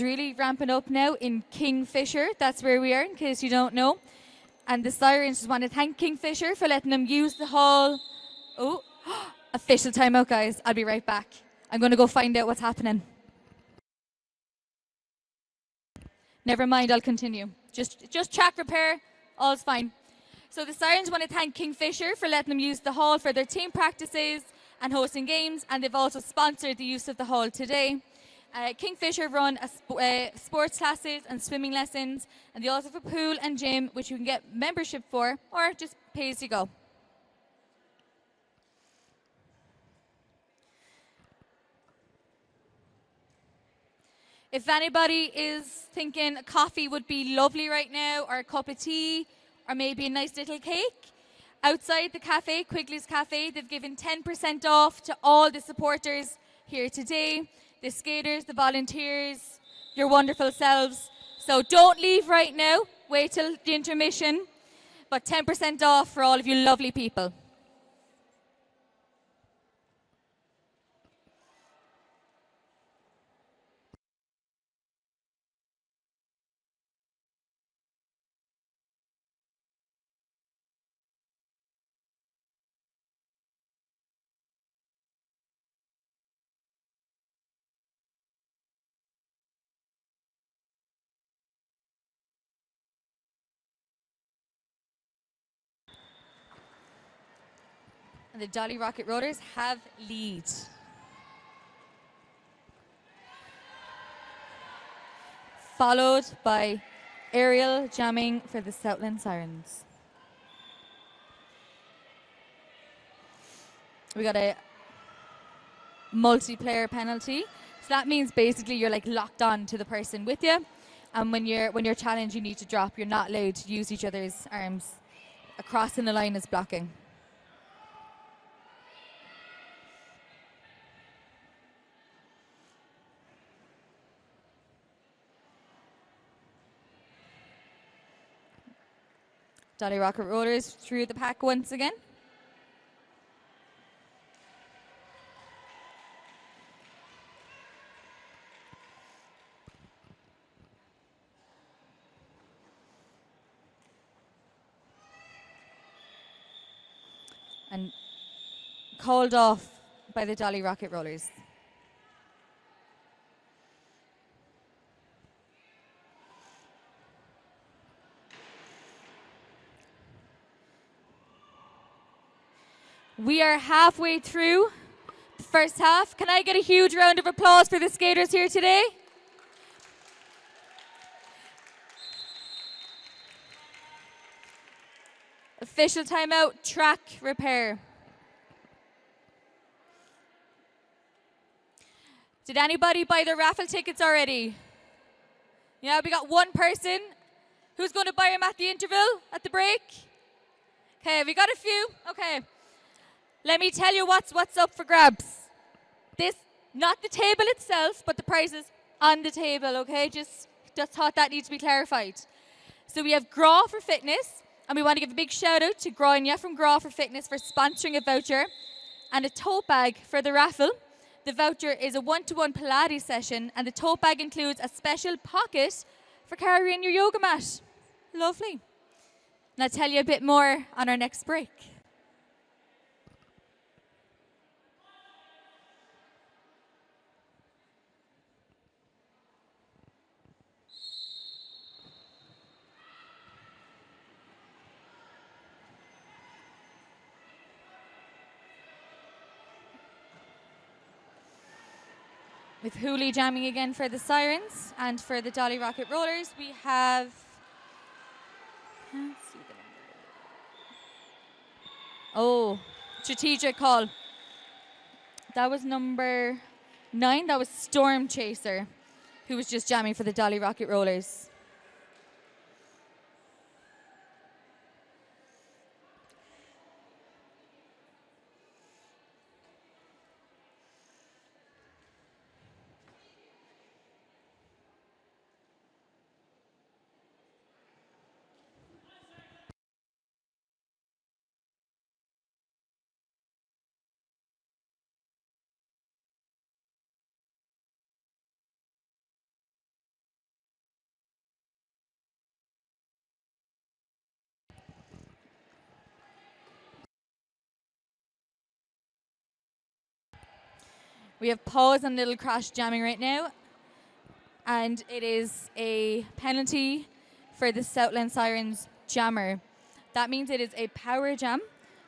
Really ramping up now in Kingfisher. That's where we are, in case you don't know. And the Sirens just want to thank Kingfisher for letting them use the hall. Oh, official timeout, guys. I'll be right back. I'm going to go find out what's happening. Never mind, I'll continue. Just track repair, all's fine. So the Sirens want to thank Kingfisher for letting them use the hall for their team practices and hosting games, and they've also sponsored the use of the hall today. Kingfisher run sports classes and swimming lessons, and they also have a pool and gym which you can get membership for or just pay as you go. If anybody is thinking a coffee would be lovely right now, or a cup of tea, or maybe a nice little cake, outside the cafe, Quigley's Cafe, they've given 10% off to all the supporters here today. The skaters, the volunteers, your wonderful selves. So don't leave right now. Wait till the intermission. But 10% off for all of you lovely people. And the Dolly Rockit Rollers have lead. Followed by aerial jamming for the Southland Sirens. We got a multiplayer penalty. So that means basically you're like locked on to the person with you. And when you're challenged, you need to drop. You're not allowed to use each other's arms. Crossing the line is blocking. Dolly Rockit Rollers through the pack once again. And called off by the Dolly Rockit Rollers. We are halfway through the first half. Can I get a huge round of applause for the skaters here today? Official timeout, track repair. Did anybody buy their raffle tickets already? Yeah, we got one person. Who's going to buy them at the interval, at the break? Okay, we got a few. Okay. Let me tell you what's up for grabs. This, not the table itself, but the prizes on the table, okay? Just thought that needs to be clarified. So we have Graw for Fitness, and we want to give a big shout out to Grania from Graw for Fitness for sponsoring a voucher and a tote bag for the raffle. The voucher is a one-to-one Pilates session, and the tote bag includes a special pocket for carrying your yoga mat. Lovely. And I'll tell you a bit more on our next break. With Hooli jamming again for the Sirens, and for the Dolly Rockit Rollers, we have... Can't see the number. Oh, strategic call. That was number 9. That was Storm Chaser, who was just jamming for the Dolly Rockit Rollers. We have pause and little crash jamming right now. And it is a penalty for the Southland Sirens jammer. That means it is a power jam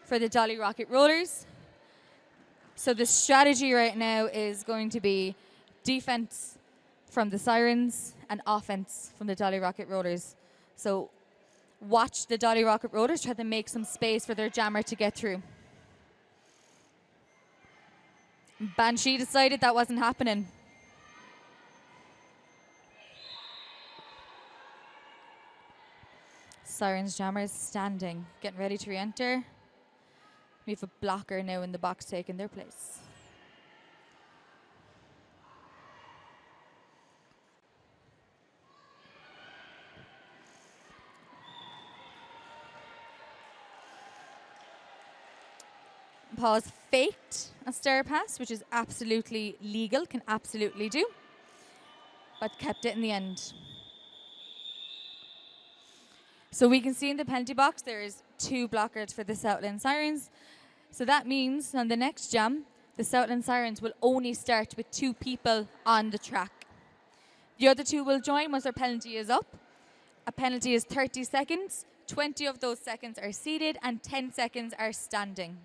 for the Dolly Rockit rollers. So the strategy right now is going to be defense from the Sirens and offense from the Dolly Rockit rollers. So watch the Dolly Rockit rollers try to make some space for their jammer to get through. Banshee decided that wasn't happening. Sirens jammer is standing, getting ready to re-enter. We have a blocker now in the box taking their place. Pause faked a stair pass, which is absolutely legal, can absolutely do, but kept it in the end. So we can see in the penalty box there's 2 blockers for the Southland Sirens. So that means on the next jam, the Southland Sirens will only start with 2 people on the track. The other 2 will join once their penalty is up. A penalty is 30 seconds. 20 of those seconds are seated and 10 seconds are standing.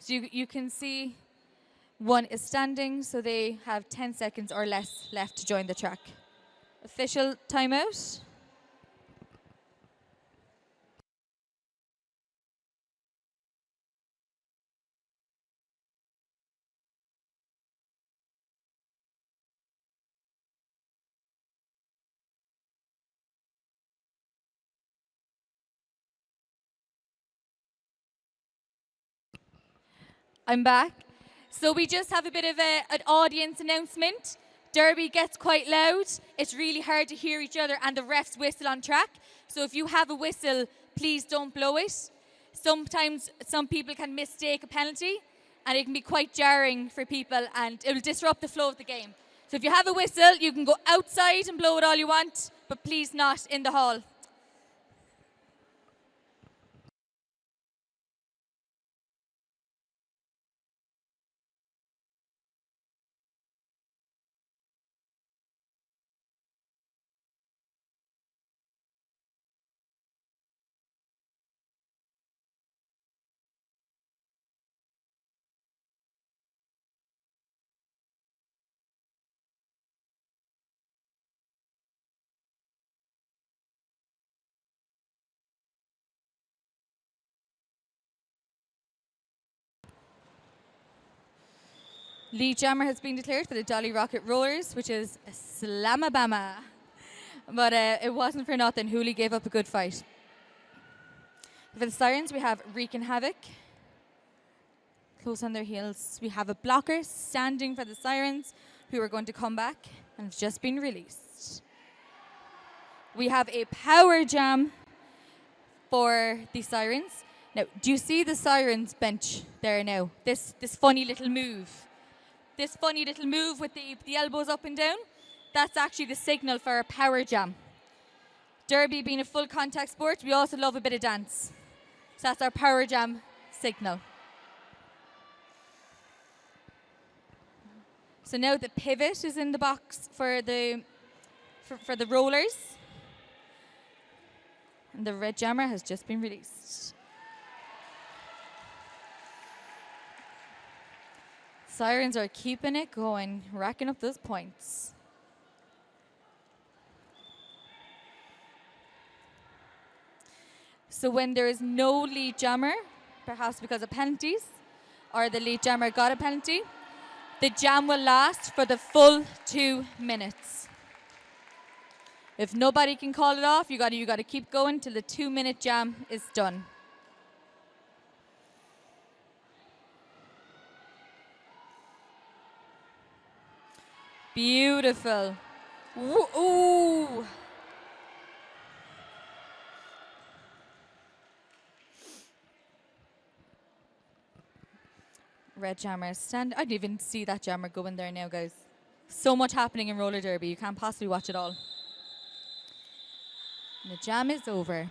So you can see one is standing, so they have 10 seconds or less left to join the track. Official timeout. I'm back. So we just have a bit of an audience announcement. Derby gets quite loud. It's really hard to hear each other and the refs whistle on track. So if you have a whistle, please don't blow it. Sometimes some people can mistake a penalty and it can be quite jarring for people and it will disrupt the flow of the game. So if you have a whistle, you can go outside and blow it all you want, but please not in the hall. Lead jammer has been declared for the Dolly Rockit Rollers, which is Slamabama. But it wasn't for nothing. Hooley gave up a good fight. For the Sirens, we have wreaking havoc. Close on their heels. We have a blocker standing for the Sirens, who are going to come back and have just been released. We have a power jam for the Sirens. Now, do you see the Sirens bench there now? This funny little move. This funny little move with the elbows up and down, that's actually the signal for a power jam. Derby being a full contact sport, we also love a bit of dance. So that's our power jam signal. So now the pivot is in the box for the rollers. And the red jammer has just been released. Sirens are keeping it going, racking up those points. So when there is no lead jammer, perhaps because of penalties, or the lead jammer got a penalty, the jam will last for the full 2 minutes. If nobody can call it off, you gotta keep going till the 2-minute jam is done. Beautiful. Ooh. Red jammer stand. I didn't even see that jammer go in there now, guys. So much happening in roller derby. You can't possibly watch it all. And the jam is over.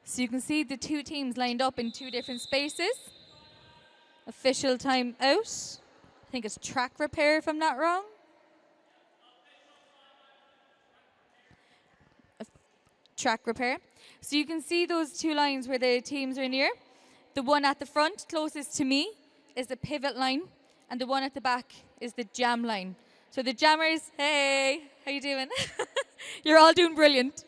So you can see the two teams lined up in two different spaces. Official time out. I think it's track repair if I'm not wrong. Track repair. So you can see those two lines where the teams are near. The one at the front, closest to me, is the pivot line, and the one at the back is the jam line. So the jammers, hey, how you doing? You're all doing brilliant.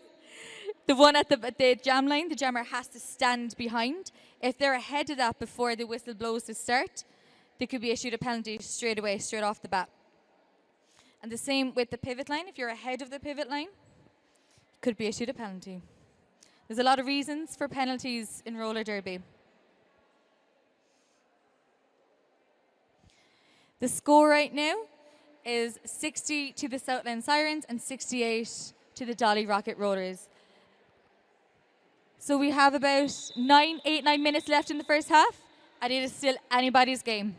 The one at the jam line, the jammer has to stand behind. If they're ahead of that before the whistle blows to start, they could be issued a penalty straight away, straight off the bat. And the same with the pivot line. If you're ahead of the pivot line, could be issued a penalty. There's a lot of reasons for penalties in roller derby. The score right now is 60 to the Southland Sirens and 68 to the Dolly Rockit Rollers. So we have about 9 minutes left in the first half, and it is still anybody's game.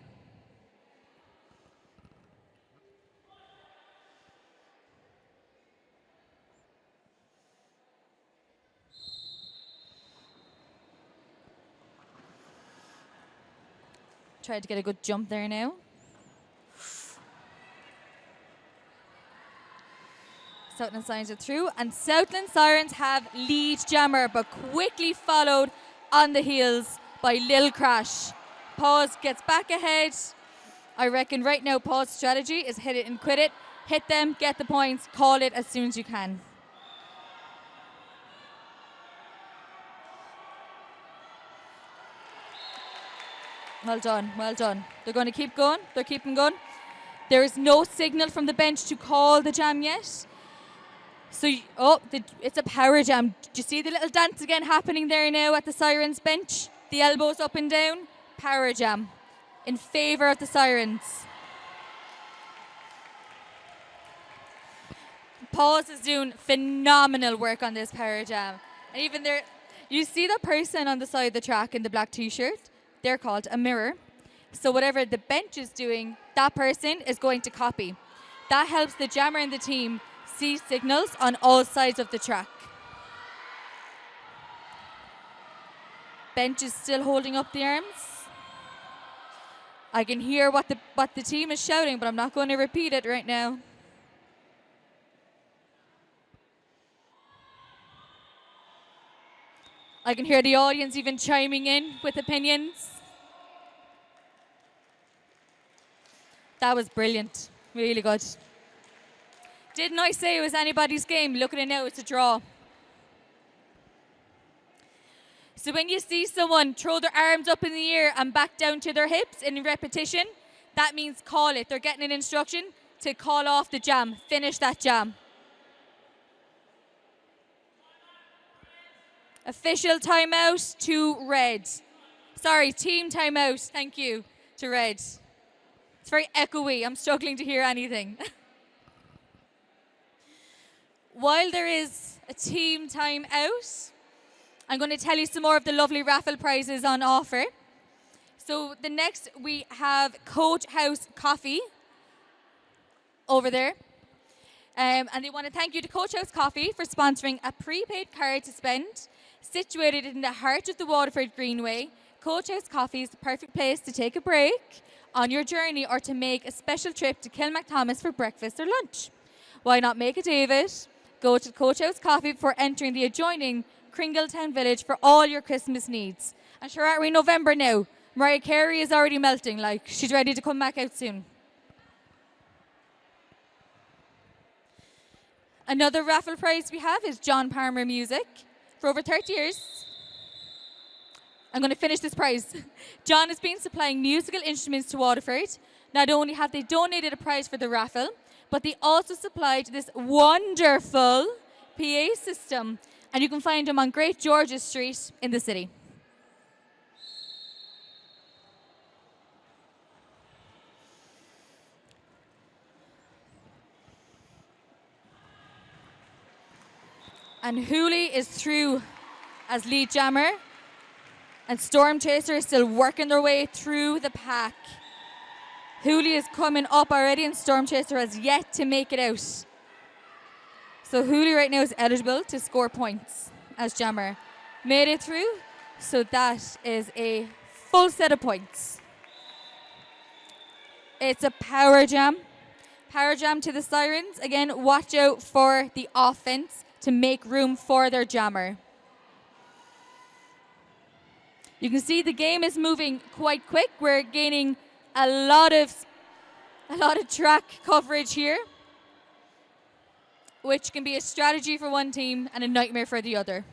Tried to get a good jump there now. Southland Sirens are through, and Southland Sirens have lead jammer, but quickly followed on the heels by Lil Crash. Pause gets back ahead. I reckon right now Pause strategy is hit it and quit it. Hit them, get the points, call it as soon as you can. Well done, well done. They're going to keep going. They're keeping going. There is no signal from the bench to call the jam yet. So, it's a power jam. Do you see the little dance again happening there now at the Sirens bench? The elbows up and down. Power jam in favour of the Sirens. Pause is doing phenomenal work on this power jam. And even there, you see that person on the side of the track in the black t-shirt? They're called a mirror. So whatever the bench is doing, that person is going to copy. That helps the jammer and the team see signals on all sides of the track. Bench is still holding up the arms. I can hear what the team is shouting, but I'm not going to repeat it right now. I can hear the audience even chiming in with opinions. That was brilliant. Really good. Didn't I say it was anybody's game? Look at it now, it's a draw. So when you see someone throw their arms up in the air and back down to their hips in repetition, that means call it. They're getting an instruction to call off the jam, finish that jam. Official timeout to red. Sorry, team timeout, thank you, to red. It's very echoey, I'm struggling to hear anything. While there is a team timeout, I'm going to tell you some more of the lovely raffle prizes on offer. So the next we have Coach House Coffee over there. And they want to thank you to Coach House Coffee for sponsoring a prepaid card to spend. Situated in the heart of the Waterford Greenway, Coach House Coffee is the perfect place to take a break on your journey or to make a special trip to Kilmacthomas for breakfast or lunch. Why not make a day of it? Go to Coach House Coffee before entering the adjoining Cringletown Village for all your Christmas needs. And sure, aren't we in November now? Mariah Carey is already melting, like she's ready to come back out soon. Another raffle prize we have is John Palmer Music. For over 30 years, I'm going to finish this prize. John has been supplying musical instruments to Waterford. Not only have they donated a prize for the raffle, but they also supplied this wonderful PA system. And you can find them on Great George's Street in the city. And Hooley is through as lead jammer. And Storm Chaser is still working their way through the pack. Hooley is coming up already and Storm Chaser has yet to make it out. So Hooley right now is eligible to score points as jammer. made it through. So that is a full set of points. It's a power jam. Power jam to the Sirens. Again, watch out for the offense to make room for their jammer. You can see the game is moving quite quick. We're gaining a lot of track coverage here, which can be a strategy for one team and a nightmare for the other.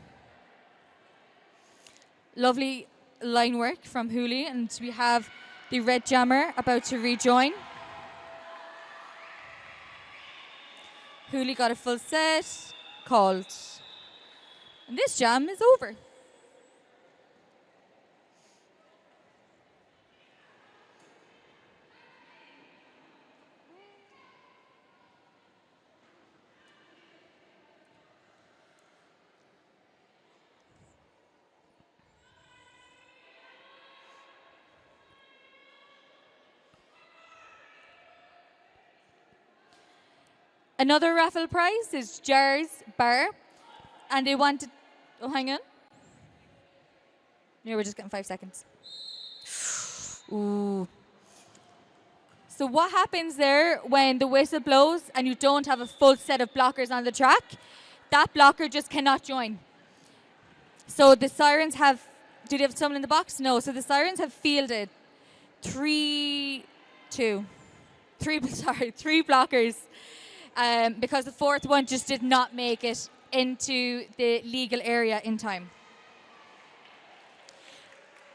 Lovely line work from Hooley, and we have the red jammer about to rejoin. Hooley got a full set, called. And this jam is over. Another raffle prize is Jars Bar, and they wanted. Oh, hang on. Yeah, we're just getting 5 seconds. Ooh. So what happens there when the whistle blows and you don't have a full set of blockers on the track? That blocker just cannot join. So the Sirens have. Do they have someone in the box? No. So the Sirens have fielded three blockers. Because the fourth one just did not make it into the legal area in time.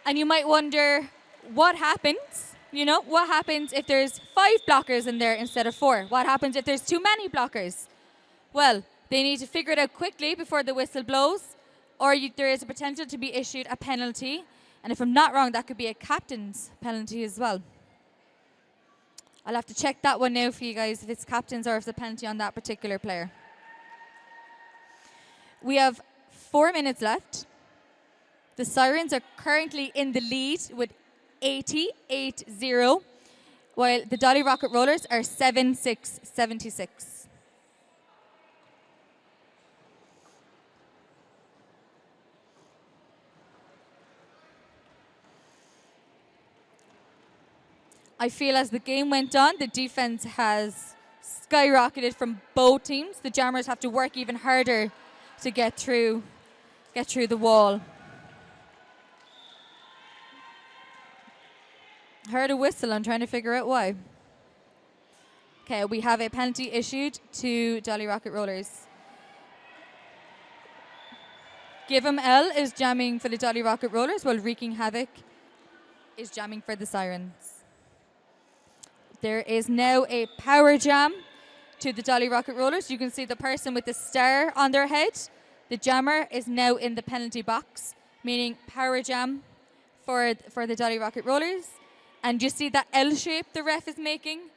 And you might wonder, what happens? You know, what happens if there's 5 blockers in there instead of 4? What happens if there's too many blockers? Well, they need to figure it out quickly before the whistle blows, or there is a potential to be issued a penalty. And if I'm not wrong, that could be a captain's penalty as well. I'll have to check that one now for you guys, if it's captains or if it's a penalty on that particular player. We have 4 minutes left. The Sirens are currently in the lead with 88-0, while the Dolly Rockit Rollers are 76. I feel as the game went on, the defense has skyrocketed from both teams. The jammers have to work even harder to get through the wall. Heard a whistle. I'm trying to figure out why. Okay, we have a penalty issued to Dolly Rockit Rollers. Give 'em L is jamming for the Dolly Rockit Rollers, while Wreaking Havoc is jamming for the Sirens. There is now a power jam to the Dolly Rockit Rollers. You can see the person with the star on their head. The jammer is now in the penalty box, meaning power jam for the Dolly Rockit Rollers. And you see that L shape the ref is making?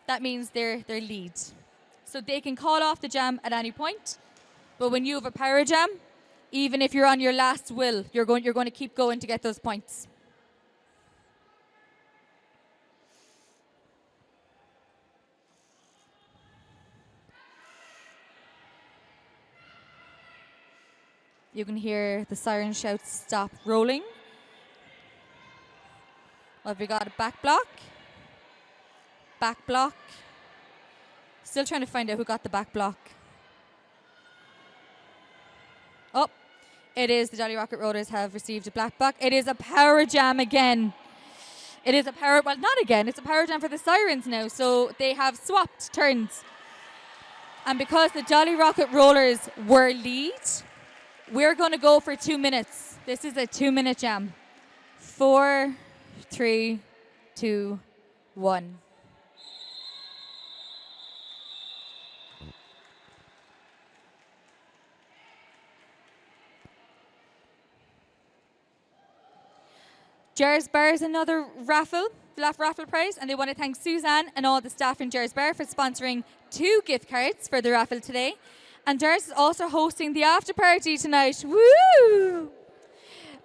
That means their lead. So they can call off the jam at any point. But when you have a power jam, even if you're on your last will, you're going to keep going to get those points. You can hear the siren shout, "Stop rolling." Well, we got a back block. Back block. Still trying to find out who got the back block. Oh, it is the Dolly Rockit Rollers have received a black block. It is a power jam again. It is a power, well, not again. It's a power jam for the Sirens now. So they have swapped turns. And because the Dolly Rockit Rollers were lead, we're going to go for 2 minutes. This is a 2-minute jam. 4, 3, 2, 1. Jars Bar is another raffle prize, and they want to thank Suzanne and all the staff in Jars Bar for sponsoring 2 gift cards for the raffle today. And Jars is also hosting the after party tonight. Woo!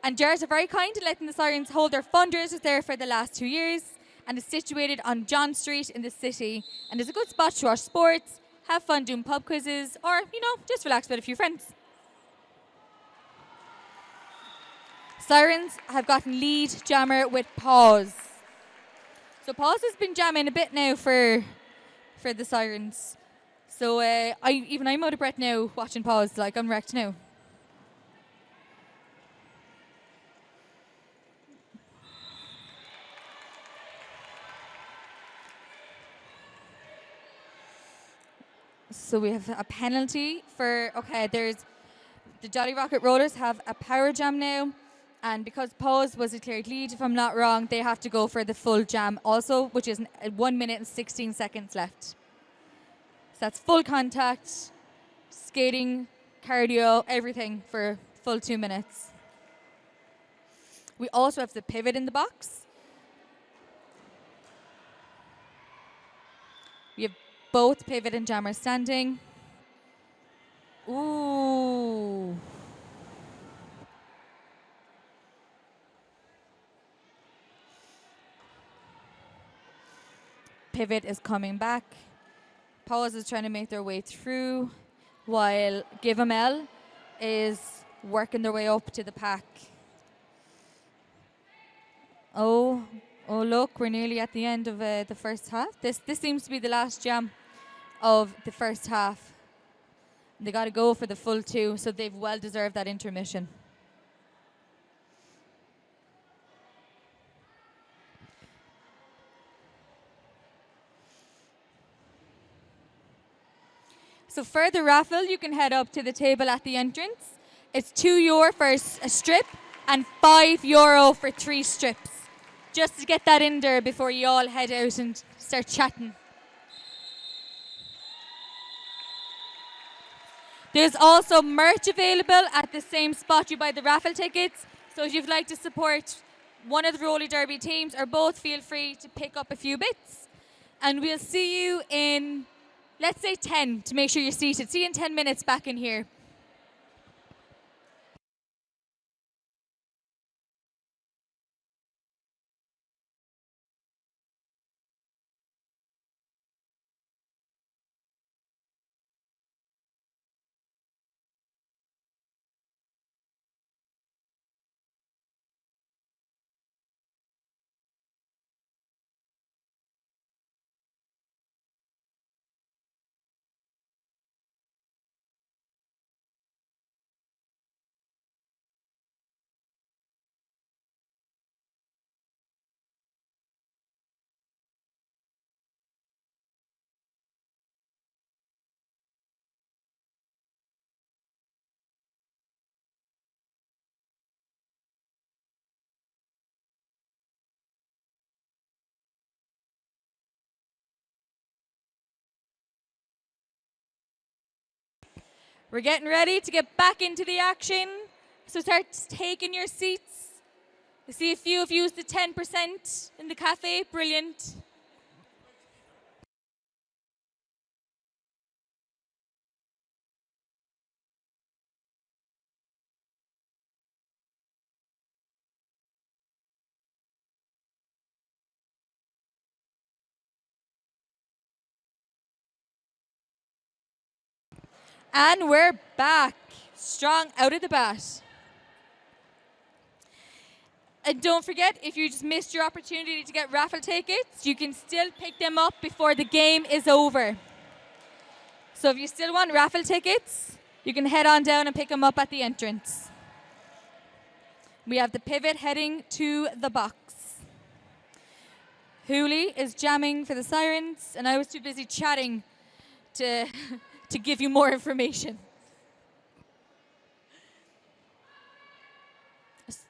And Jars are very kind to letting the Sirens hold their fundraisers there for the last 2 years. And it's situated on John Street in the city. And it's a good spot to watch sports, have fun doing pub quizzes, or, just relax with a few friends. Sirens have gotten lead jammer with pause. So pause has been jamming a bit now for the Sirens. So I'm out of breath now watching pause. Like, I'm wrecked now. So we have a penalty for, there's the Dolly Rockit rollers have a power jam now, and because pause was declared lead, if I'm not wrong, they have to go for the full jam also, which is 1 minute and 16 seconds left. So that's full contact, skating, cardio, everything for full 2 minutes. We also have the pivot in the box. We have both pivot and jammer standing. Ooh. Pivot is coming back. Pause is trying to make their way through, while Give 'em L is working their way up to the pack. Oh, look, we're nearly at the end of the first half. This seems to be the last jam of the first half. They got to go for the full 2, so they've well deserved that intermission. So for the raffle, you can head up to the table at the entrance. It's €2 for a strip and €5 for 3 strips. Just to get that in there before you all head out and start chatting. There's also merch available at the same spot you buy the raffle tickets. So if you'd like to support one of the Roly Derby teams or both, feel free to pick up a few bits. And we'll see you in, let's say 10, to make sure you're seated. See you in 10 minutes back in here. We're getting ready to get back into the action. So start taking your seats. I see a few have used the 10% in the cafe. Brilliant. And we're back. Strong out of the bat. And don't forget, if you just missed your opportunity to get raffle tickets, you can still pick them up before the game is over. So if you still want raffle tickets, you can head on down and pick them up at the entrance. We have the pivot heading to the box. Hooley is jamming for the Sirens, and I was too busy chatting to, to give you more information.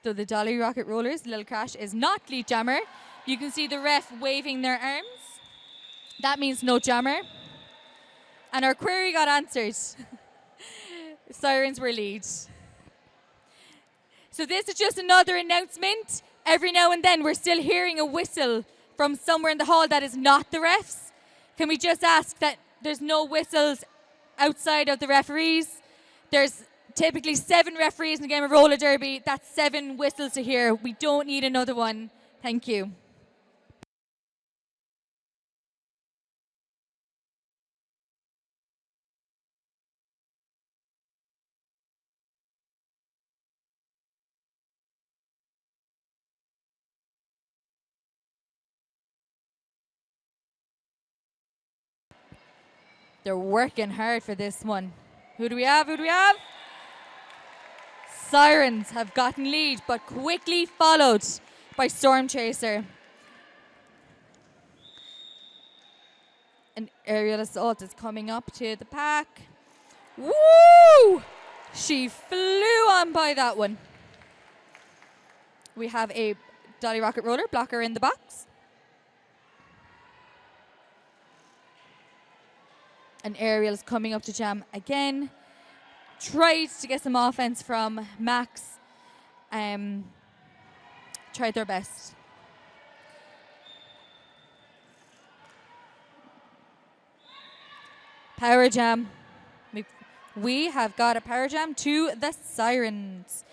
So the Dolly Rockit rollers, Little Crash, is not lead jammer. You can see the ref waving their arms. That means no jammer. And our query got answered. Sirens were lead. So this is just another announcement. Every now and then we're still hearing a whistle from somewhere in the hall that is not the refs. Can we just ask that there's no whistles outside of the referees? There's typically 7 referees in a game of roller derby. That's 7 whistles to hear. We don't need another one. Thank you. They're working hard for this one. Who do we have? Who do we have? Sirens have gotten lead, but quickly followed by Storm Chaser. An aerial assault is coming up to the pack. Woo! She flew on by that one. We have a Dolly Rockit roller blocker in the box. An aerial is coming up to jam again. Tried to get some offense from Max. Tried their best. Power jam. We have got a power jam to the Sirens.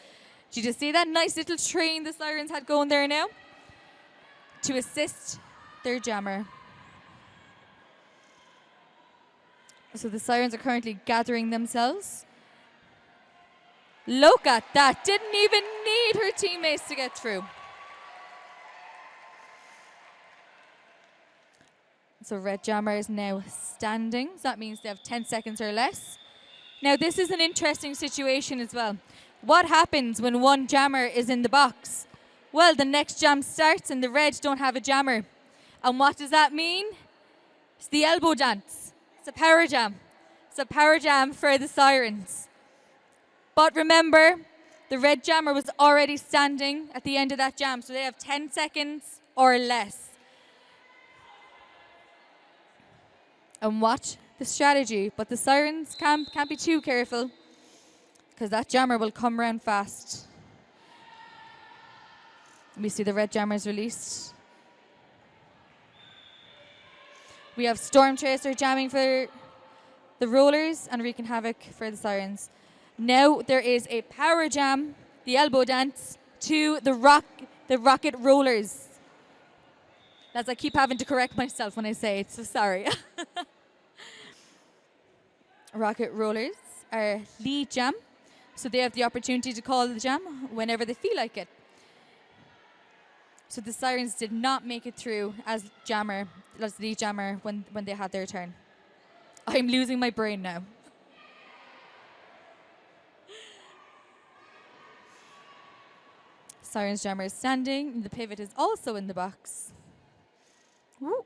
Did you see that nice little train the Sirens had going there now? To assist their jammer. So the Sirens are currently gathering themselves. Look at that. Didn't even need her teammates to get through. So red jammer is now standing. So that means they have 10 seconds or less. Now this is an interesting situation as well. What happens when one jammer is in the box? Well, the next jam starts and the red don't have a jammer. And what does that mean? It's the elbow dance. It's a power jam. It's a power jam for the Sirens. But remember, the red jammer was already standing at the end of that jam, so they have 10 seconds or less. And watch the strategy, but the Sirens can't be too careful because that jammer will come around fast. We see the red jammers released. We have Storm Chaser jamming for the rollers and wreaking havoc for the Sirens. Now there is a power jam, the elbow dance, to the Rockit rollers. As I keep having to correct myself when I say it, so sorry. Rockit rollers are lead jam, so they have the opportunity to call the jam whenever they feel like it. So the Sirens did not make it through as lead jammer when they had their turn. I'm losing my brain now. Sirens jammer is standing. The pivot is also in the box. Woo.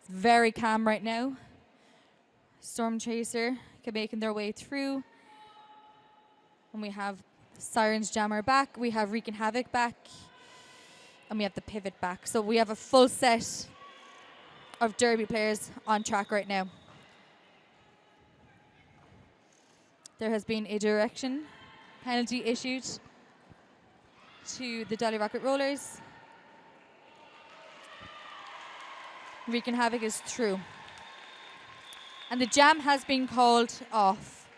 It's very calm right now. Storm Chaser making their way through. And we have Sirens jammer back. We have wreaking havoc back. And we have the pivot back. So we have a full set of derby players on track right now. There has been a direction penalty issued to the Dolly Rockit rollers. Wreaking havoc is through. And the jam has been called off.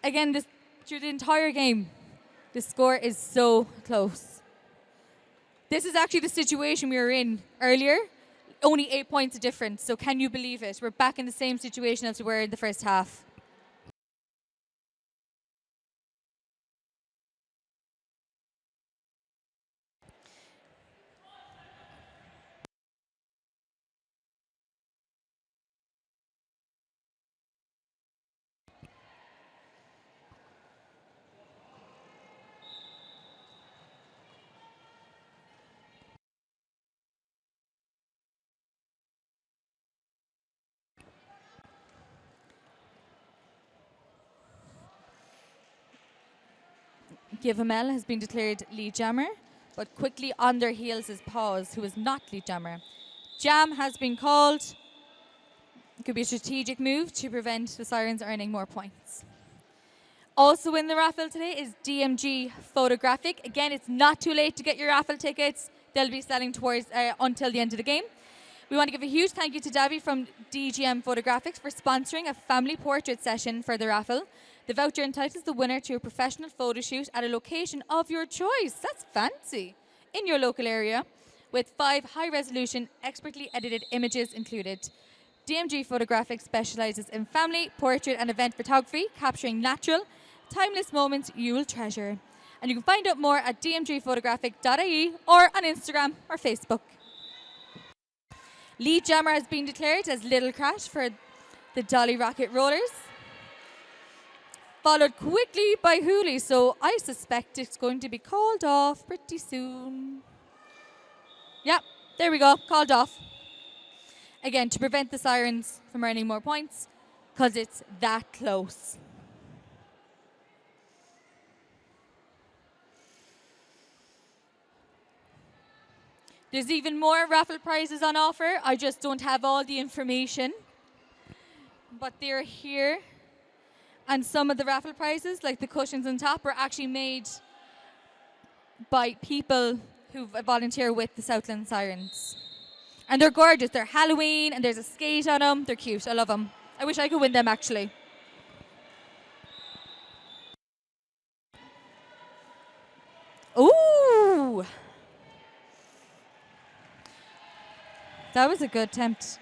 Again, through the entire game, the score is so close. This is actually the situation we were in earlier. Only 8 points of difference, so can you believe it? We're back in the same situation as we were in the first half. Givamel has been declared lead jammer, but quickly on their heels is Pause, who is not lead jammer. Jam has been called. It could be a strategic move to prevent the Sirens earning more points. Also in the raffle today is DMG Photographic. Again, it's not too late to get your raffle tickets. They'll be selling towards until the end of the game. We want to give a huge thank you to Davy from DGM Photographics for sponsoring a family portrait session for the raffle. The voucher entitles the winner to a professional photo shoot at a location of your choice. That's fancy. In your local area, with 5 high-resolution, expertly edited images included. DMG Photographics specialises in family, portrait and event photography, capturing natural, timeless moments you will treasure. And you can find out more at dmgphotographic.ie or on Instagram or Facebook. Lead jammer has been declared as Little Crash for the Dolly Rockit rollers. Followed quickly by Hooley, so I suspect it's going to be called off pretty soon. Yep, there we go, called off. Again, to prevent the Sirens from earning more points, because it's that close. There's even more raffle prizes on offer. I just don't have all the information. But they're here. And some of the raffle prizes, like the cushions on top, were actually made by people who volunteer with the Southland Sirens. And they're gorgeous. They're Halloween, and there's a skate on them. They're cute. I love them. I wish I could win them, actually. Ooh! That was a good attempt.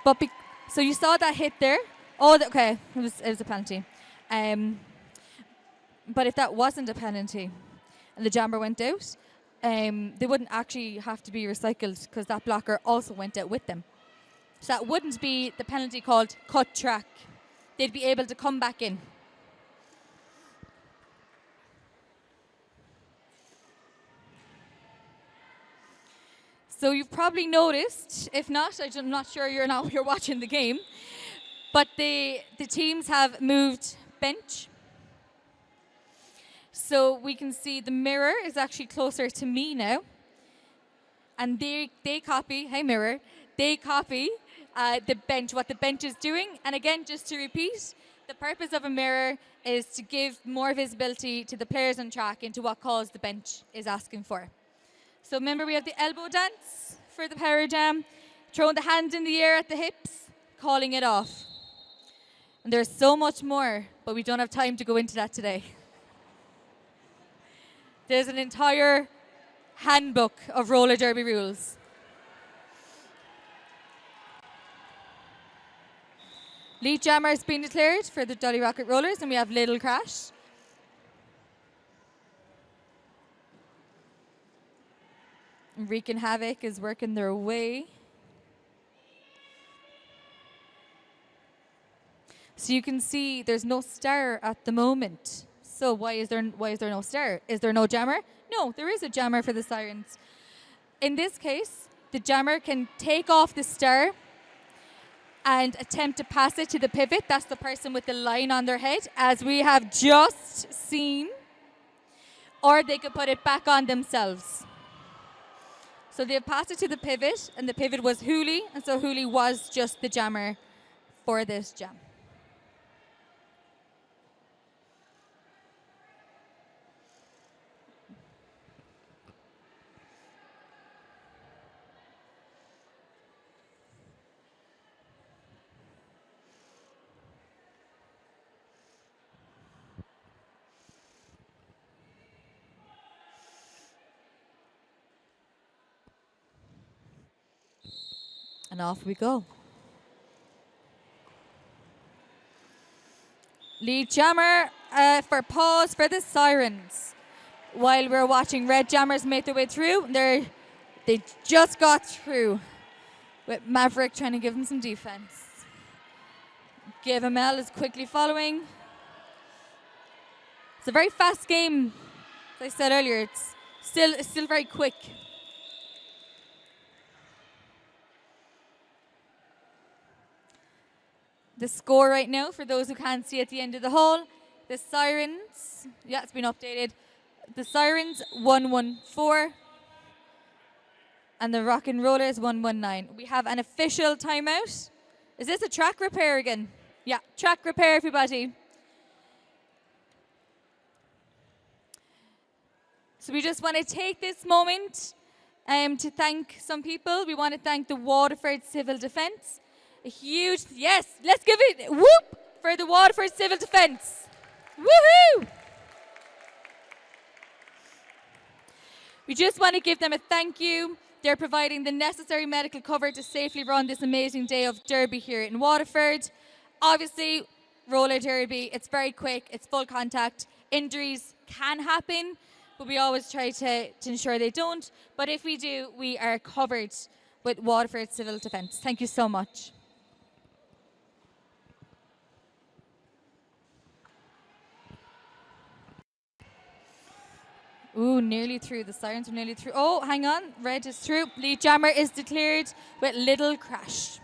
But so you saw that hit there. Oh, okay. It was a penalty. But if that wasn't a penalty and the jammer went out, they wouldn't actually have to be recycled because that blocker also went out with them. So that wouldn't be the penalty called cut track. They'd be able to come back in. So you've probably noticed, if not, I'm not sure you're watching the game, but the teams have moved bench. So we can see the mirror is actually closer to me now. And they copy, hey mirror, they copy the bench, what the bench is doing. And again, just to repeat, the purpose of a mirror is to give more visibility to the players on track into what cause the bench is asking for. So remember, we have the elbow dance for the power jam, throwing the hands in the air at the hips, calling it off. And there's so much more, but we don't have time to go into that today. There's an entire handbook of roller derby rules. Lead jammer has been declared for the Dolly Rockit rollers, and we have Little Crash. Wreaking Havoc is working their way. So you can see there's no star at the moment. So why is there no star? Is there no jammer? No, there is a jammer for the Sirens. In this case, the jammer can take off the star and attempt to pass it to the pivot. That's the person with the line on their head, as we have just seen. Or they could put it back on themselves. So they've passed it to the pivot, and the pivot was Hooley, and so Hooley was just the jammer for this jam. And off we go. Lead jammer for pause for the Sirens. While we're watching red jammers make their way through, they just got through with Maverick trying to give them some defense. GML is quickly following. It's a very fast game. As I said earlier, it's still very quick. The score right now, for those who can't see at the end of the hall, the Sirens, yeah, it's been updated. The Sirens 114 and the Rock and Rollers 119. We have an official timeout. Is this a track repair again? Yeah, track repair, everybody. So we just want to take this moment to thank some people. We want to thank the Waterford Civil Defence. A huge, yes, let's give it whoop for the Waterford Civil Defence. Woohoo! We just want to give them a thank you. They're providing the necessary medical cover to safely run this amazing day of derby here in Waterford. Obviously, roller derby, it's very quick, it's full contact. Injuries can happen, but we always try to ensure they don't. But if we do, we are covered with Waterford Civil Defence. Thank you so much. Ooh, nearly through. The Sirens are nearly through. Oh, hang on. Red is through. Lead jammer is declared with little crash.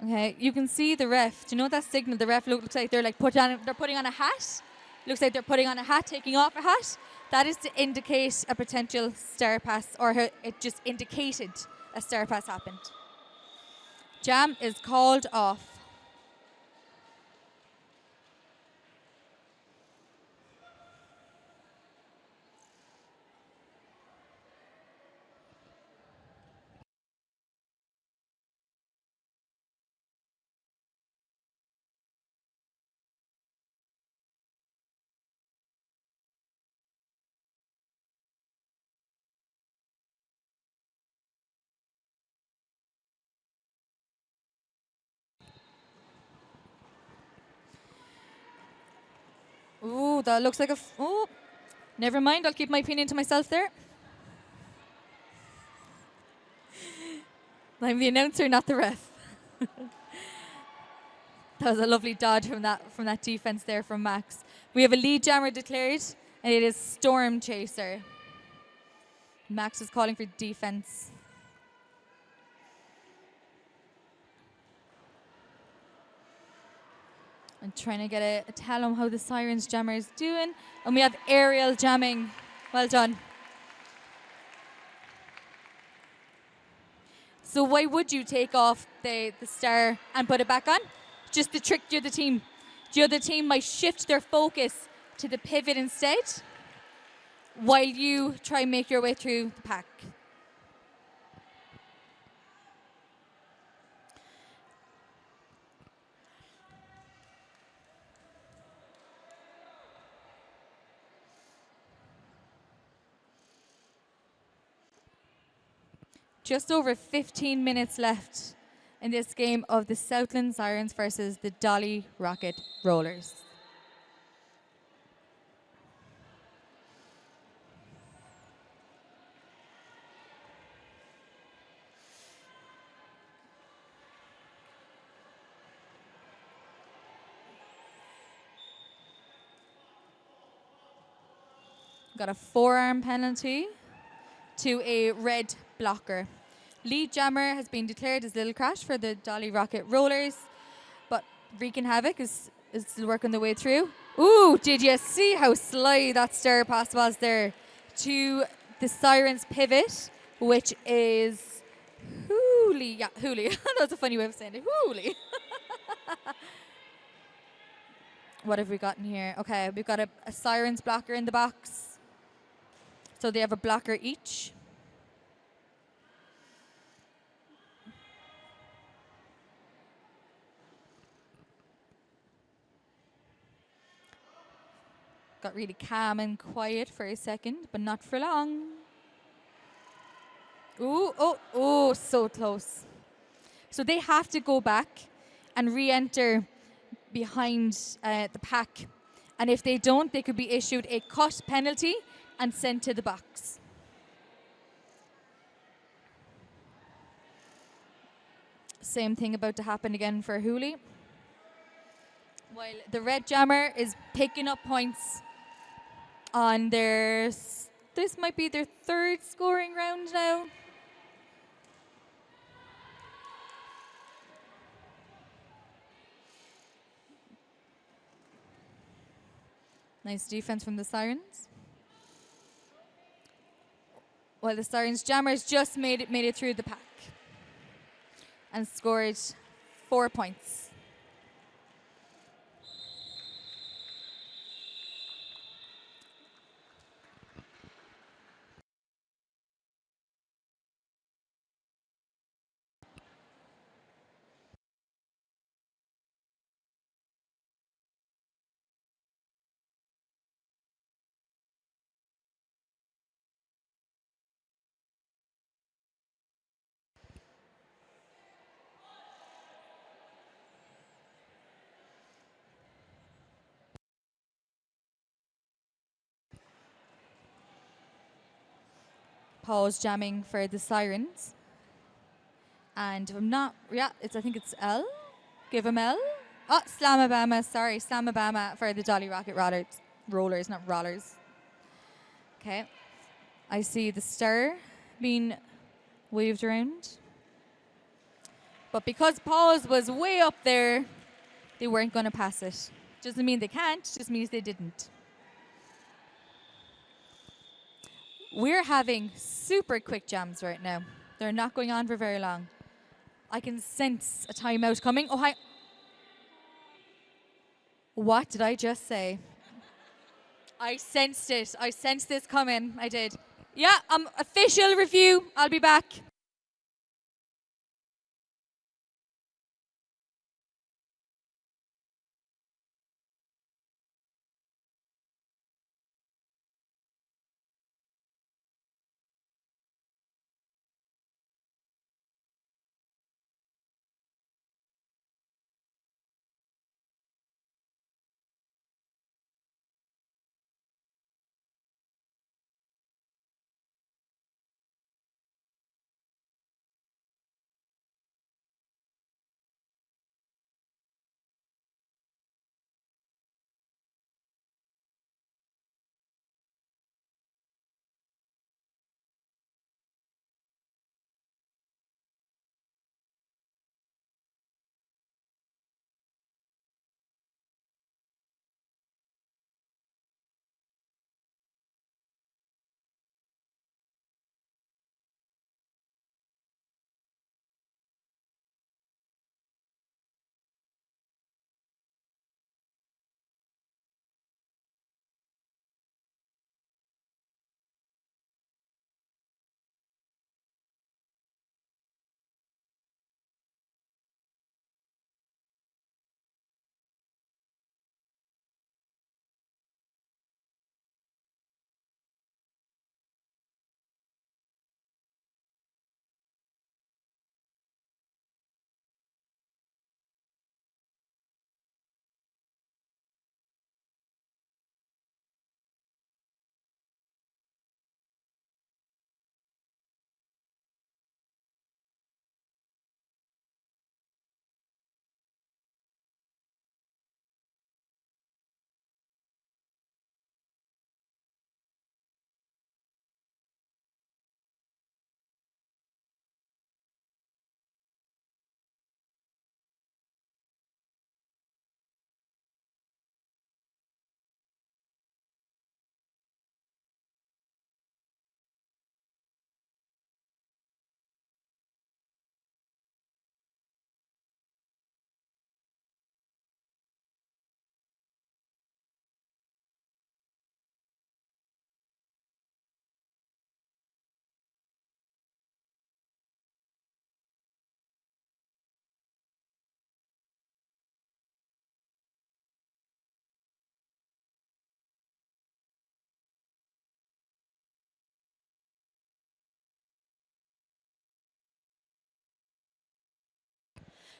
Okay, you can see the ref. Do you know that signal? The ref looks like they're like putting on a hat. Looks like they're putting on a hat, taking off a hat. That is to indicate a potential star pass, or it just indicated a star pass happened. Jam is called off. Ooh, that looks like oh, never mind. I'll keep my opinion to myself there. I'm the announcer, not the ref. That was a lovely dodge from that defense there from Max. We have a lead jammer declared, and it is Storm Chaser. Max is calling for defense. I'm trying to get a tell on how the Sirens jammer is doing. And we have aerial jamming. Well done. So why would you take off the star and put it back on? Just to trick the other team. The other team might shift their focus to the pivot instead, while you try and make your way through the pack. Just over 15 minutes left in this game of the Southland Sirens versus the Dolly Rockit Rollers. Got a forearm penalty to a red blocker. Lead jammer has been declared as little crash for the Dolly Rockit Rollers, but wreaking havoc is still working the way through. Ooh, did you see how sly that star pass was there to the Sirens pivot, which is Hooley. Yeah, Hooley. That's a funny way of saying it. Hooley. What have we got in here? Okay, we've got a Sirens blocker in the box. So they have a blocker each. Got really calm and quiet for a second, but not for long. Ooh, oh, so close. So they have to go back and re-enter behind the pack. And if they don't, they could be issued a cut penalty and sent to the box. Same thing about to happen again for Hooley. While the red jammer is picking up points on this might be their third scoring round now. Nice defense from the Sirens. While the Sirens jammers just made it through the pack and scored 4 points. pause jamming for the Sirens. And if I'm not, I think it's L. Give him L. Oh, Slamabama, sorry, Slamabama for the Dolly Rockit rollers, not rollers. Okay. I see the star being waved around. But because pause was way up there, they weren't going to pass it. Doesn't mean they can't, just means they didn't. We're having super quick jams right now. They're not going on for very long. I can sense a timeout coming. Oh, hi. What did I just say? I sensed it. I sensed this coming. I did. Yeah, official review. I'll be back.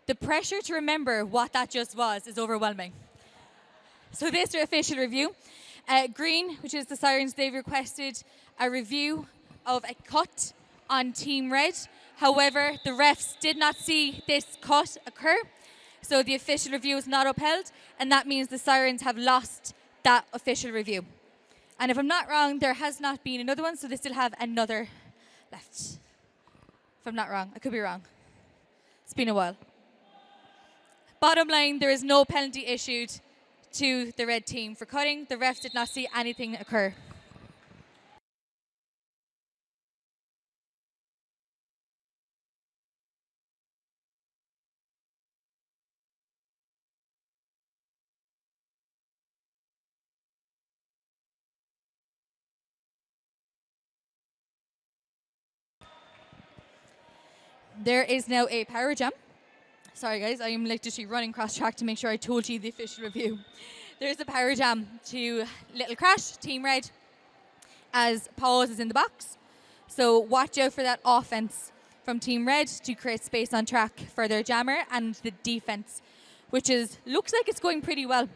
The pressure to remember what that just was is overwhelming. So this official review. Green, which is the Sirens, they've requested a review of a cut on Team Red. However, the refs did not see this cut occur. So the official review is not upheld, and that means the Sirens have lost that official review. And if I'm not wrong, there has not been another one, so they still have another left. If I'm not wrong, I could be wrong. It's been a while. Bottom line, there is no penalty issued to the red team for cutting. The refs did not see anything occur. There is now a power jam. Sorry guys, I am literally running cross track to make sure I told you the official review. There's a power jam to Little Crash, Team Red, as pause is in the box. So watch out for that offense from Team Red to create space on track for their jammer, and the defense, which looks like it's going pretty well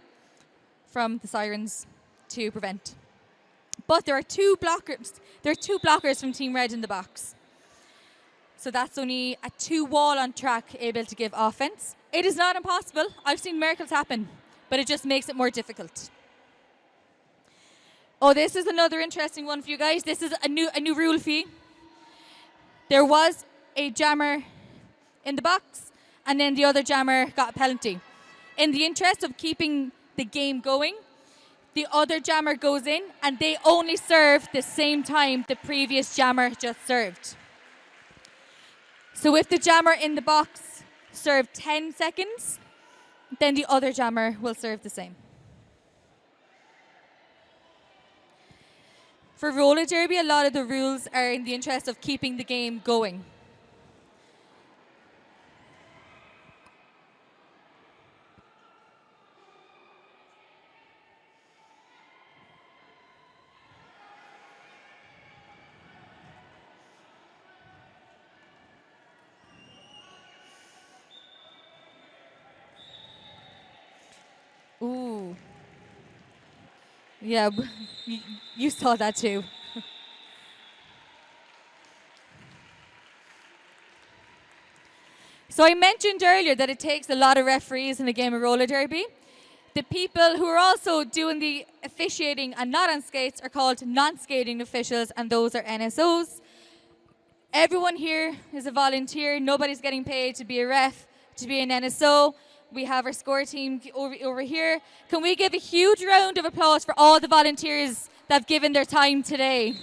from the Sirens to prevent. But there are two blockers. There are two blockers from Team Red in the box. So that's only a 2 wall on track able to give offense. It is not impossible. I've seen miracles happen, but it just makes it more difficult. Oh, this is another interesting one for you guys. This is a new rule for you. There was a jammer in the box, and then the other jammer got a penalty. In the interest of keeping the game going, the other jammer goes in, and they only serve the same time the previous jammer just served. So if the jammer in the box served 10 seconds, then the other jammer will serve the same. For roller derby, a lot of the rules are in the interest of keeping the game going. Ooh. Yeah, you saw that too. So I mentioned earlier that it takes a lot of referees in a game of roller derby. The people who are also doing the officiating and not on skates are called non-skating officials, and those are NSOs. Everyone here is a volunteer. Nobody's getting paid to be a ref, to be an NSO. We have our score team over here. Can we give a huge round of applause for all the volunteers that have given their time today?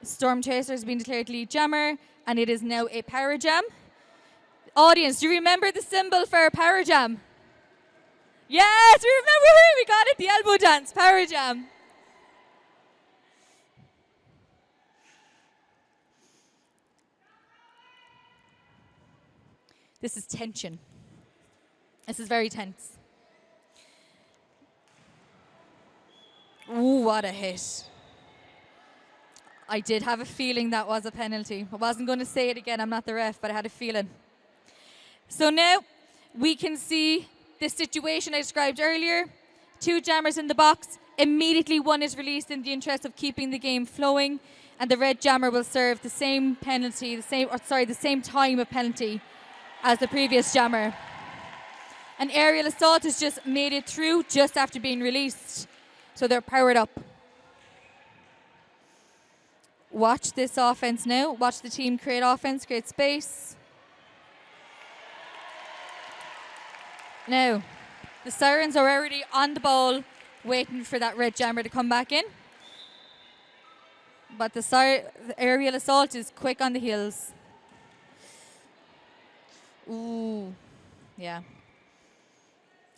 Storm Chaser has been declared lead jammer, and it is now a power jam. Audience, do you remember the symbol for a power jam? Yes, we remember. We got it. The elbow dance, power jam. This is tension. This is very tense. Ooh, what a hit. I did have a feeling that was a penalty. I wasn't going to say it again. I'm not the ref, but I had a feeling. So now we can see the situation I described earlier. 2 jammers in the box. Immediately one is released in the interest of keeping the game flowing, and the red jammer will serve the same penalty, the same time of penalty as the previous jammer. An aerial assault has just made it through just after being released. So they're powered up. Watch this offense now. Watch the team create offense, create space. Now, the Sirens are already on the ball, waiting for that red jammer to come back in. But the aerial assault is quick on the heels. Ooh, yeah.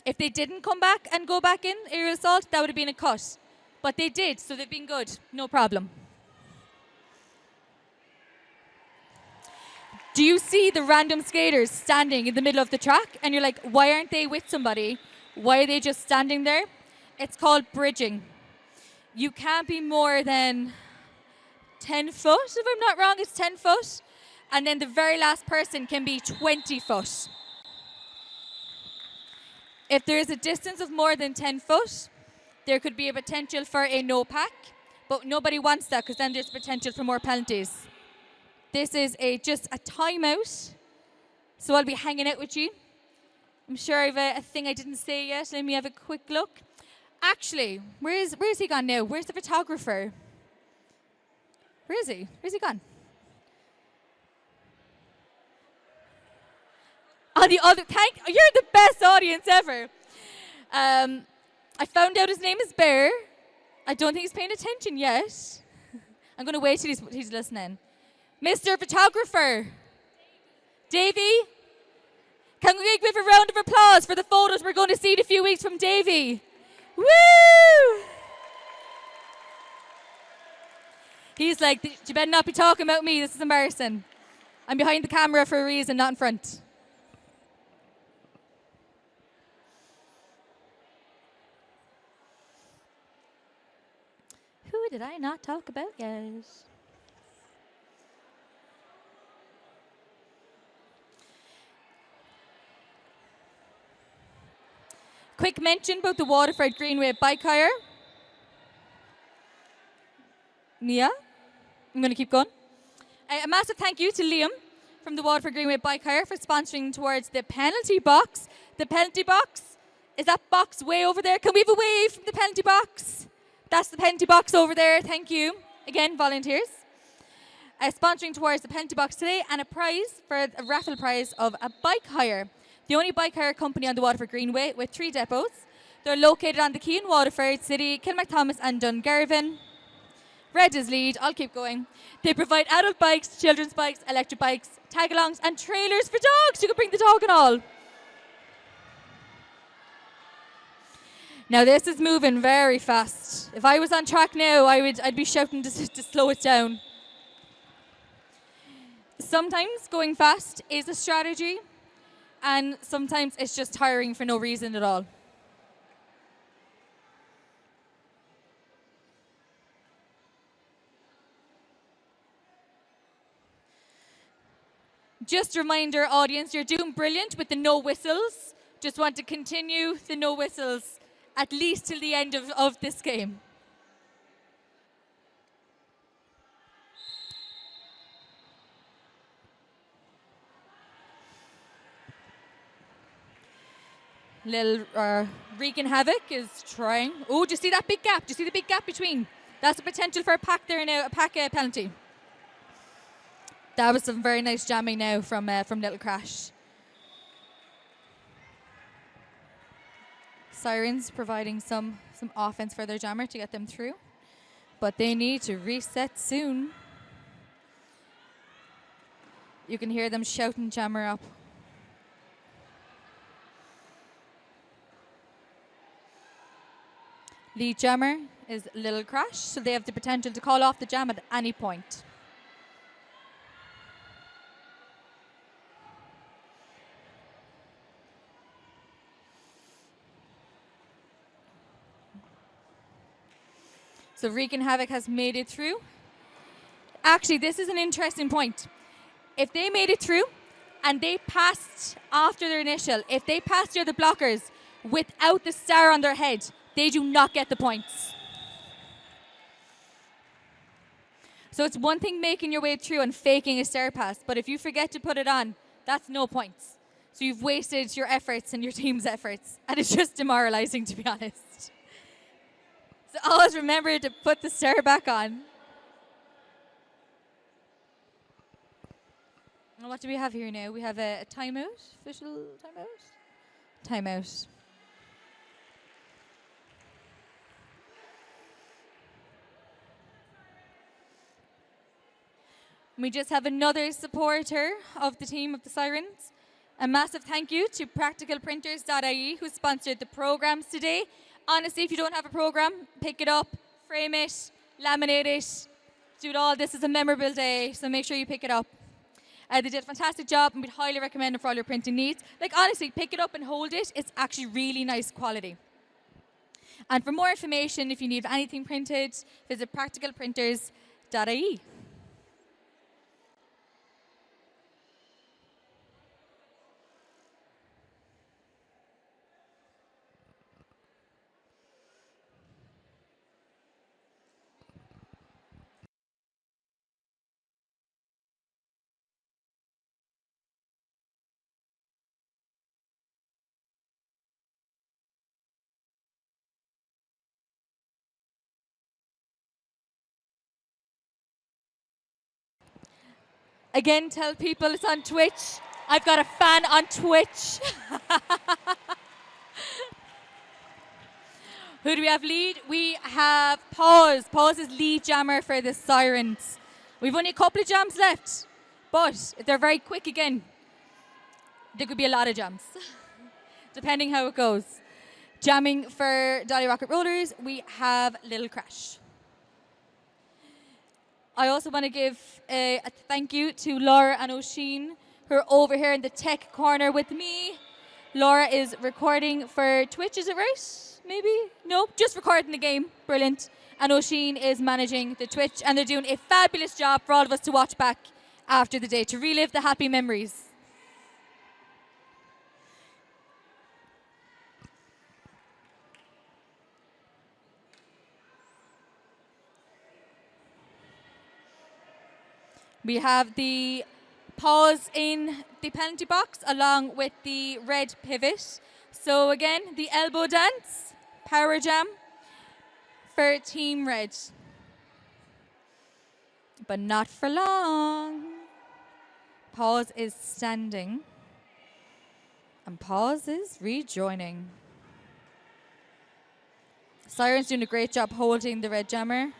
If they didn't come back and go back in, aerial assault, that would have been a cut. But they did, so they've been good. No problem. Do you see the random skaters standing in the middle of the track? And you're like, why aren't they with somebody? Why are they just standing there? It's called bridging. You can't be more than 10 foot, if I'm not wrong, it's 10 foot. And then the very last person can be 20 foot. If there is a distance of more than 10 foot, there could be a potential for a no pack, but nobody wants that because then there's potential for more penalties. This is just a timeout, so I'll be hanging out with you. I'm sure I have a thing I didn't say yet. Let me have a quick look. Actually, where's he gone now? Where's the photographer? Where is he? Where's he gone? On the other, you're the best audience ever. I found out his name is Bear. I don't think he's paying attention yet. I'm going to wait till he's listening. Mr. Photographer, Davey, can we give a round of applause for the photos we're going to see in a few weeks from Davey? Woo! He's like, you better not be talking about me. This is embarrassing. I'm behind the camera for a reason, not in front. Who did I not talk about yet? Quick mention about the Waterford Greenway bike hire. Yeah, I'm going to keep going. A massive thank you to Liam from the Waterford Greenway bike hire for sponsoring towards the penalty box. The penalty box, is that box way over there? Can we have a wave from the penalty box? That's the penalty box over there. Thank you. Again, volunteers. Sponsoring towards the penalty box today, and a raffle prize of a bike hire. The only bike hire company on the Waterford Greenway with 3 depots. They're located on the quay in Waterford City, Kilmacthomas and Dungarvan. Red is lead. I'll keep going. They provide adult bikes, children's bikes, electric bikes, tag-alongs and trailers for dogs. You can bring the dog and all. Now this is moving very fast. If I was on track now, I'd be shouting to slow it down. Sometimes going fast is a strategy, and sometimes it's just tiring for no reason at all. Just a reminder, audience, you're doing brilliant with the no whistles. Just want to continue the no whistles at least till the end of this game. Little wreaking havoc is trying. Oh, do you see that big gap? Do you see the big gap between? That's the potential for a pack there now, a pack penalty. That was some very nice jamming now from Little Crash. Sirens providing some offense for their jammer to get them through, but they need to reset soon. You can hear them shouting jammer up. Lead jammer is Little Crash, so they have the potential to call off the jam at any point. So Wreaking Havoc has made it through. Actually, this is an interesting point. If they made it through and they passed after their initial, if they passed the other blockers without the star on their head, they do not get the points. So it's one thing making your way through and faking a star pass, but if you forget to put it on, that's no points. So you've wasted your efforts and your team's efforts, and it's just demoralizing, to be honest. So always remember to put the star back on. And what do we have here now? We have a timeout, official timeout? Timeout. We just have another supporter of the team of the Sirens. A massive thank you to practicalprinters.ie who sponsored the programs today. Honestly, if you don't have a program, pick it up, frame it, laminate it, do it all. This is a memorable day, so make sure you pick it up. They did a fantastic job, and we'd highly recommend it for all your printing needs. Like, honestly, pick it up and hold it. It's actually really nice quality. And for more information, if you need anything printed, visit practicalprinters.ie. Again, tell people it's on Twitch. I've got a fan on Twitch. Who do we have lead? We have Pause. Pause is lead jammer for the Sirens. We've only a couple of jams left, but if they're very quick again, there could be a lot of jams, depending how it goes. Jamming for Dolly Rockit Rollers, we have Little Crash. I also want to give a thank you to Laura and Oisin, who are over here in the tech corner with me. Laura is recording for Twitch, is it right? Maybe? No, just recording the game. Brilliant. And Oisin is managing the Twitch, and they're doing a fabulous job for all of us to watch back after the day, to relive the happy memories. We have the pause in the penalty box along with the red pivot. So again, the elbow dance, power jam for Team Red. But not for long. Pause is standing. And pause is rejoining. Sirens doing a great job holding the red jammer.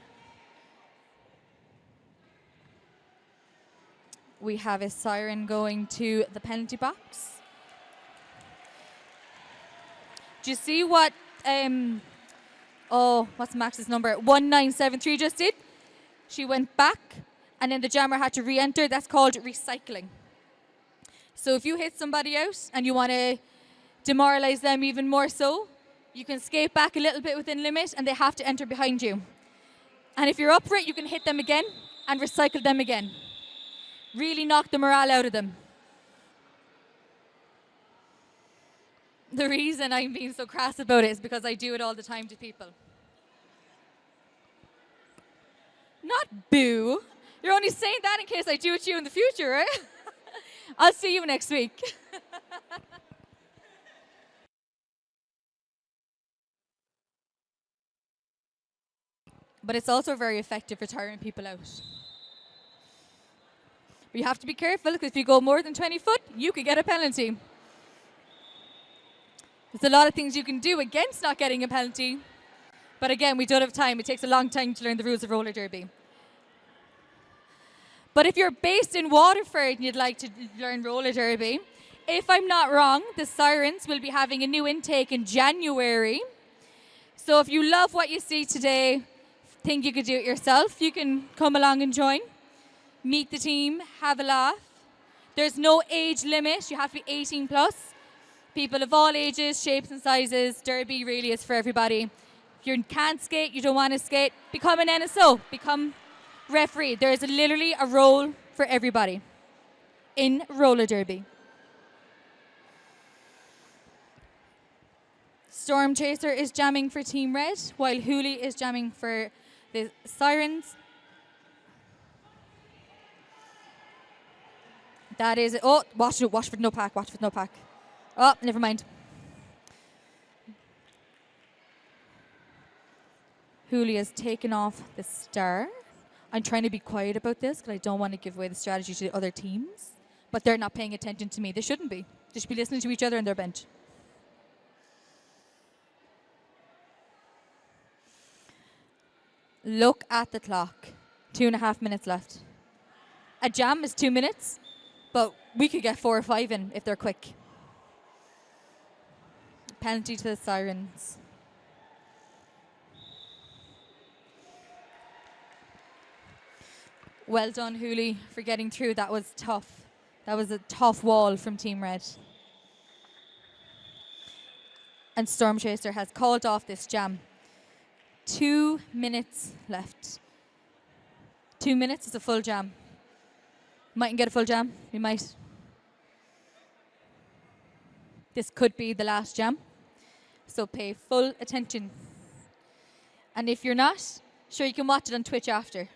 We have a siren going to the penalty box. Do you see what, what's Max's number? 1973 just did? She went back and then the jammer had to re-enter. That's called recycling. So if you hit somebody out and you want to demoralize them even more so, you can skate back a little bit within limit and they have to enter behind you. And if you're up for it, you can hit them again and recycle them again. Really knock the morale out of them. The reason I'm being so crass about it is because I do it all the time to people. Not boo. You're only saying that in case I do it to you in the future, right? I'll see you next week. But it's also very effective for tiring people out. But you have to be careful because if you go more than 20 foot, you could get a penalty. There's a lot of things you can do against not getting a penalty. But again, we don't have time. It takes a long time to learn the rules of roller derby. But if you're based in Waterford and you'd like to learn roller derby, if I'm not wrong, the Sirens will be having a new intake in January. So if you love what you see today, think you could do it yourself, you can come along and join. Meet the team, have a laugh. There's no age limit. You have to be 18 plus. People of all ages, shapes and sizes. Derby really is for everybody. If you can't skate, you don't want to skate, become an NSO, become referee. There is literally a role for everybody in roller derby. Storm Chaser is jamming for Team Red, while Hooley is jamming for the Sirens. That is it. Oh, Waterford no pack, Waterford no pack. Oh, never mind. Hooley has taken off the star. I'm trying to be quiet about this because I don't want to give away the strategy to the other teams. But they're not paying attention to me. They shouldn't be. They should be listening to each other on their bench. Look at the clock. 2.5 minutes left. A jam is 2 minutes, but we could get 4 or 5 in if they're quick. Penalty to the Sirens. Well done, Hooley, for getting through. That was tough. That was a tough wall from Team Red. And Storm Chaser has called off this jam. 2 minutes left. 2 minutes is a full jam. Mightn't get a full jam. We might. This could be the last jam. So pay full attention. And if you're not, sure you can watch it on Twitch after.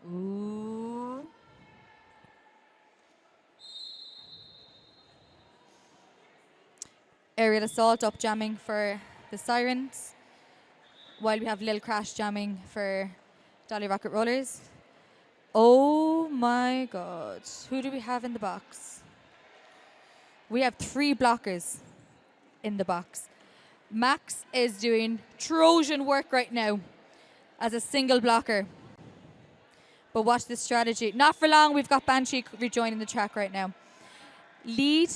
Ooh. Aerial Assault up jamming for the Sirens, while we have Lil Crash jamming for Dolly Rockit Rollers. Oh my God. Who do we have in the box? We have 3 blockers in the box. Max is doing Trojan work right now as a single blocker. But watch this strategy. Not for long. We've got Banshee rejoining the track right now. Lead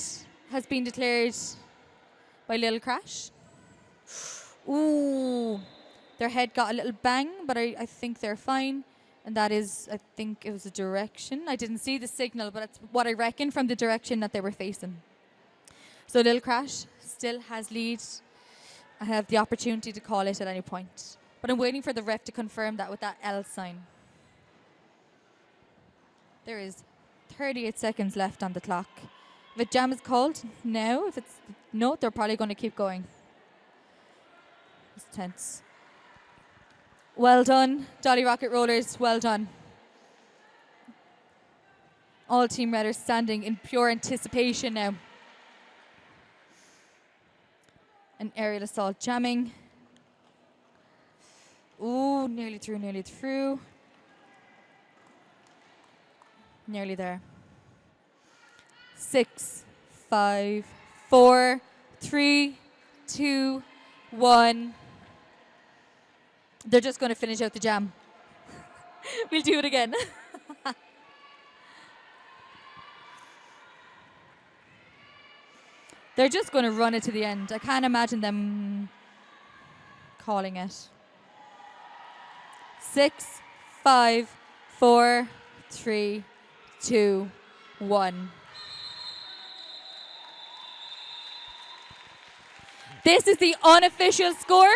has been declared by Little Crash. Ooh. Their head got a little bang, but I think they're fine. And that is, I think it was a direction. I didn't see the signal, but it's what I reckon from the direction that they were facing. So Little Crash still has lead. I have the opportunity to call it at any point. But I'm waiting for the ref to confirm that with that L sign. There is 38 seconds left on the clock. If a jam is called now, if it's no, they're probably going to keep going. It's tense. Well done. Dolly Rockit rollers, well done. All team red are standing in pure anticipation now. An aerial assault jamming. Ooh, nearly through, nearly through. Nearly there. 6, 5, 4, 3, 2, 1. They're just going to finish out the jam. We'll do it again. They're just going to run it to the end. I can't imagine them calling it. 6, 5, 4, 3, 2, 1. This is the unofficial score.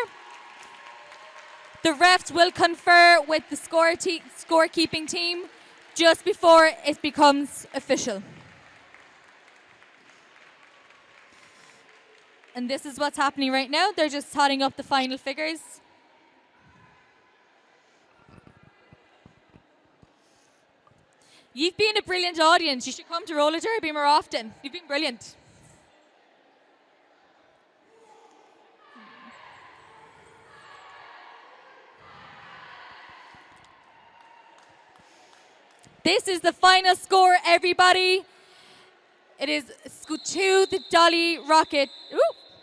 The refs will confer with the scorekeeping team just before it becomes official. And this is what's happening right now. They're just totting up the final figures. You've been a brilliant audience. You should come to roller derby more often. You've been brilliant. This is the final score, everybody. It is Scoot 2, the Dolly Rockit. Ooh,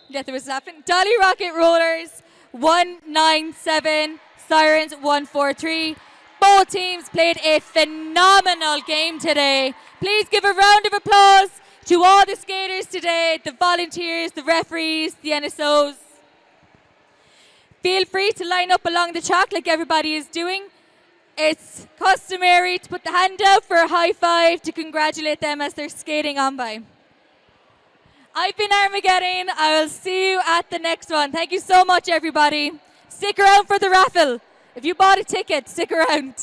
yeah, there was nothing. Dolly Rockit Rollers 197, Sirens 143. Both teams played a phenomenal game today. Please give a round of applause to all the skaters today, the volunteers, the referees, the NSOs. Feel free to line up along the track like everybody is doing. It's customary to put the hand out for a high five to congratulate them as they're skating on by. I've been ArMEGeddon. I will see you at the next one. Thank you so much, everybody. Stick around for the raffle. If you bought a ticket, stick around.